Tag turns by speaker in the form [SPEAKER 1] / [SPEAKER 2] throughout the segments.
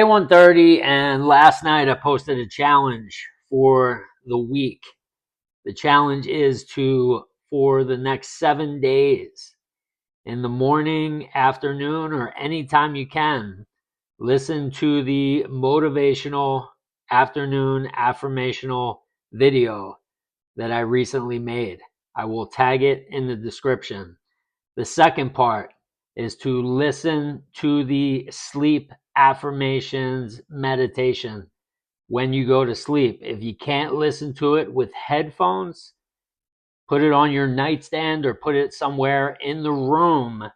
[SPEAKER 1] Day 130, and last night I posted a challenge for the week. The challenge is to, for the next 7 days, in the morning, afternoon, or anytime you can, listen to the motivational afternoon affirmational video that I recently made. I will tag it in the description. The second part is to listen to the sleep affirmations meditation when you go to sleep. If you can't listen to it with headphones, put it on your nightstand or put it somewhere in the room.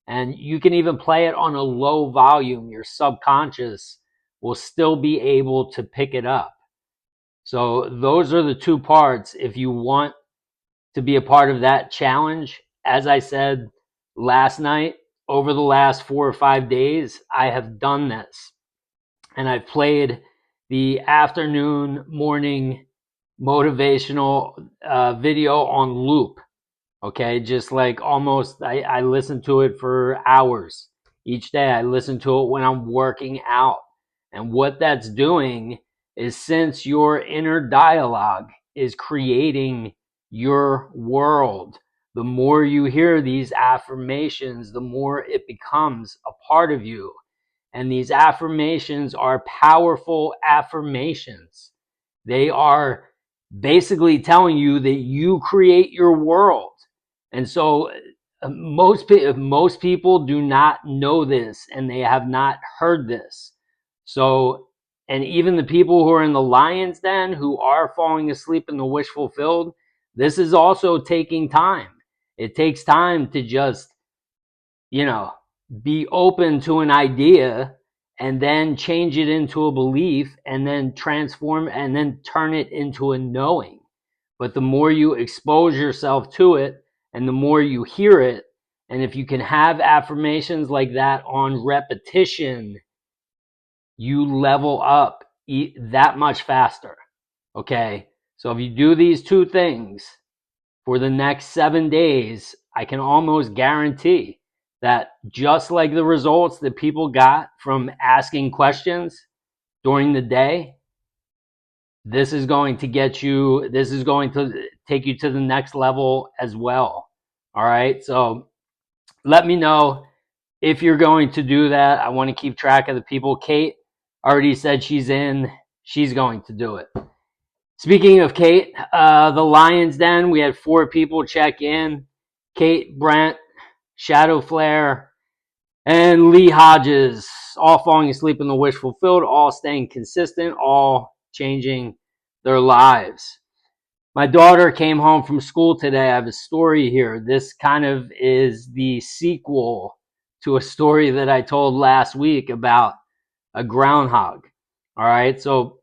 [SPEAKER 1] And you can even play it on a low volume. Your subconscious will still be able to pick it up. So those are the two parts. If you want to be a part of that challenge, as I said last night, over the last 4 or 5 days, I have done this. And I've played the afternoon, morning motivational video on loop. Okay, just like almost, I listen to it for hours each day. I listen to it when I'm working out. And what that's doing is, since your inner dialogue is creating your world, the more you hear these affirmations, the more it becomes a part of you. And these affirmations are powerful affirmations. They are basically telling you that you create your world. And so most people do not know this, and they have not heard this. So, and even the people who are in the lion's den, who are falling asleep in the wish fulfilled, this is also taking time. It takes time to just, you know, be open to an idea and then change it into a belief and then transform and then turn it into a knowing. But the more you expose yourself to it and the more you hear it, and if you can have affirmations like that on repetition, you level up that much faster. Okay? So if you do these two things for the next 7 days, I can almost guarantee that, just like the results that people got from asking questions during the day, this is going to take you to the next level as well. All right. So let me know if you're going to do that. I want to keep track of the people. Kate already said she's in. She's going to do it. Speaking of Kate, the Lion's Den, we had 4 people check in. Kate, Brent, Shadow Flare, and Lee Hodges, all falling asleep in the wish fulfilled, all staying consistent, all changing their lives. My daughter came home from school today. I have a story here. This kind of is the sequel to a story that I told last week about a groundhog. All right, so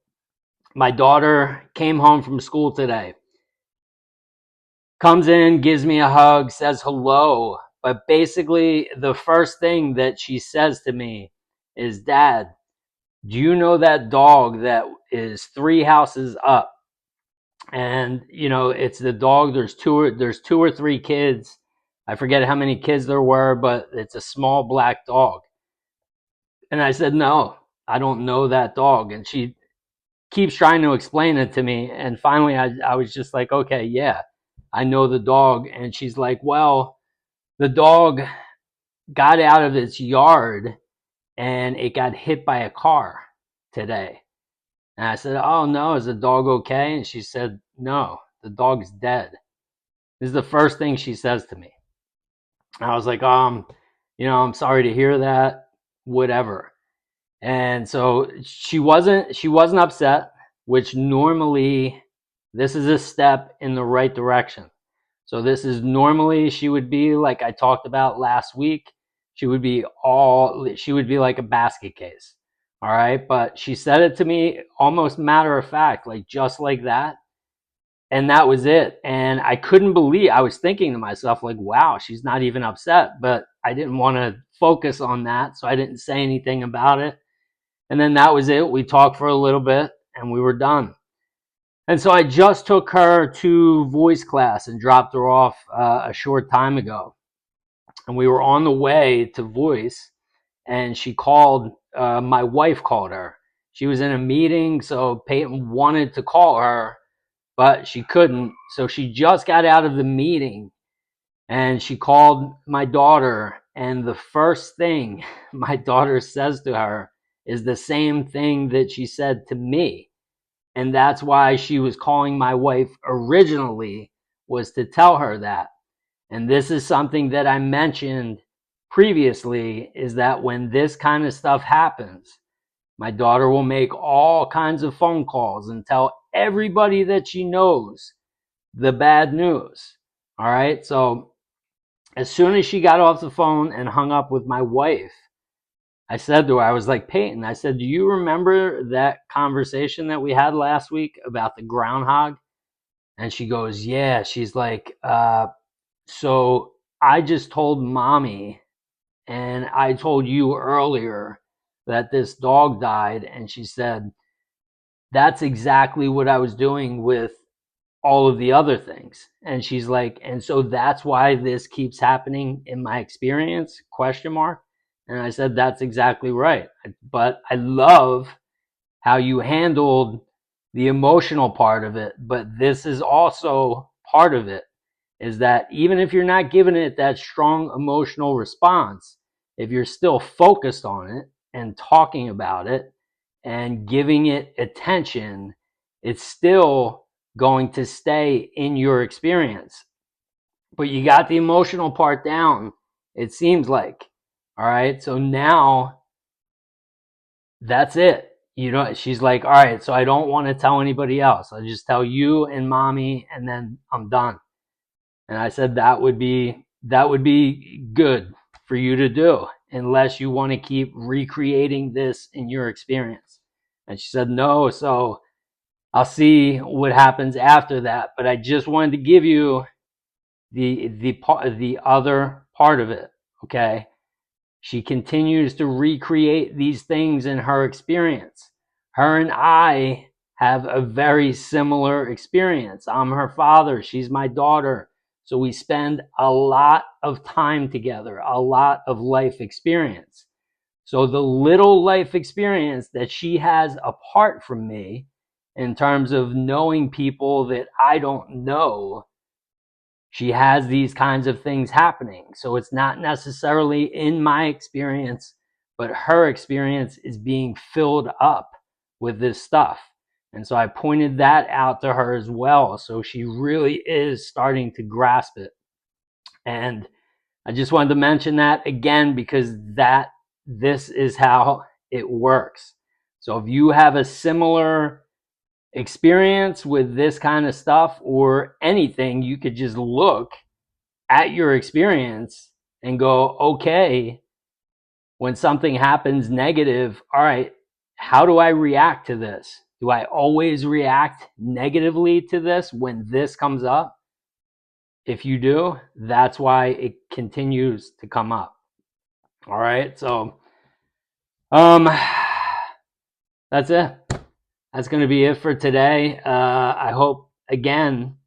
[SPEAKER 1] my daughter came home from school today. Comes in, gives me a hug, says hello. But basically, the first thing that she says to me is, "Dad, do you know that dog that is 3 houses up?" And, you know, it's the dog. There's two or three kids. I forget how many kids there were, but it's a small black dog. And I said, "No, I don't know that dog." And she keeps trying to explain it to me. And finally, I was just like, "Okay, yeah, I know the dog." And she's like, "Well, the dog got out of its yard and it got hit by a car today." And I said, "Oh no, is the dog okay?" And she said, "No, the dog's dead." This is the first thing she says to me. I was like, I'm sorry to hear that, whatever. And so she wasn't upset, which normally this is a step in the right direction. So this is normally, she would be like I talked about last week. She would be like a basket case. All right. But she said it to me almost matter of fact, like just like that. And that was it. And I couldn't believe, I was thinking to myself, like, wow, she's not even upset. But I didn't want to focus on that. So I didn't say anything about it. And then that was it. We talked for a little bit and we were done. And so I just took her to voice class and dropped her off a short time ago. And we were on the way to voice, and she called my wife called her. She was in a meeting, so Peyton wanted to call her, but she couldn't. So she just got out of the meeting and she called my daughter. And the first thing my daughter says to her is the same thing that she said to me. And that's why she was calling my wife originally, was to tell her that. And this is something that I mentioned previously, is that when this kind of stuff happens, my daughter will make all kinds of phone calls and tell everybody that she knows the bad news. All right. So as soon as she got off the phone and hung up with my wife, I said to her, I was like, Peyton, I said, do you remember that conversation that we had last week about the groundhog? And she goes, yeah. She's like, so I just told mommy, and I told you earlier that this dog died. And she said, that's exactly what I was doing with all of the other things. And she's like, and so that's why this keeps happening in my experience, question mark. And I said, that's exactly right. But I love how you handled the emotional part of it. But this is also part of it, is that even if you're not giving it that strong emotional response, if you're still focused on it and talking about it and giving it attention, it's still going to stay in your experience. But you got the emotional part down, it seems like. All right. So now that's it. You know, she's like, all right, so I don't want to tell anybody else. I'll just tell you and mommy, and then I'm done. And I said that would be good for you to do, unless you want to keep recreating this in your experience. And she said no, so I'll see what happens after that. But I just wanted to give you the other part of it. Okay. She continues to recreate these things in her experience. Her and I have a very similar experience. I'm her father. She's my daughter. So we spend a lot of time together, a lot of life experience. So the little life experience that she has apart from me, in terms of knowing people that I don't know, she has these kinds of things happening. So it's not necessarily in my experience, but her experience is being filled up with this stuff. And so I pointed that out to her as well. So she really is starting to grasp it. And I just wanted to mention that again, because this is how it works. So if you have a similar experience with this kind of stuff or anything, you could just look at your experience and go, okay, when something happens negative, all right, how do I react to this? Do I always react negatively to this when this comes up? If you do, that's why it continues to come up. All right, so that's it. That's going to be it for today. I hope, again,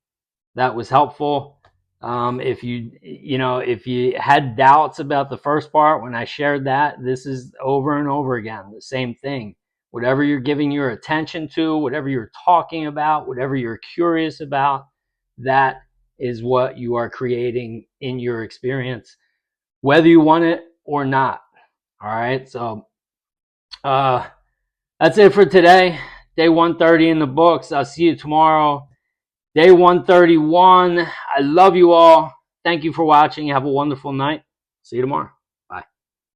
[SPEAKER 1] that was helpful. If you had doubts about the first part when I shared that, this is over and over again the same thing. Whatever you're giving your attention to, whatever you're talking about, whatever you're curious about, that is what you are creating in your experience, whether you want it or not. All right, so that's it for today. Day 130 in the books. I'll see you tomorrow. Day 131. I love you all. Thank you for watching. Have a wonderful night. See you tomorrow.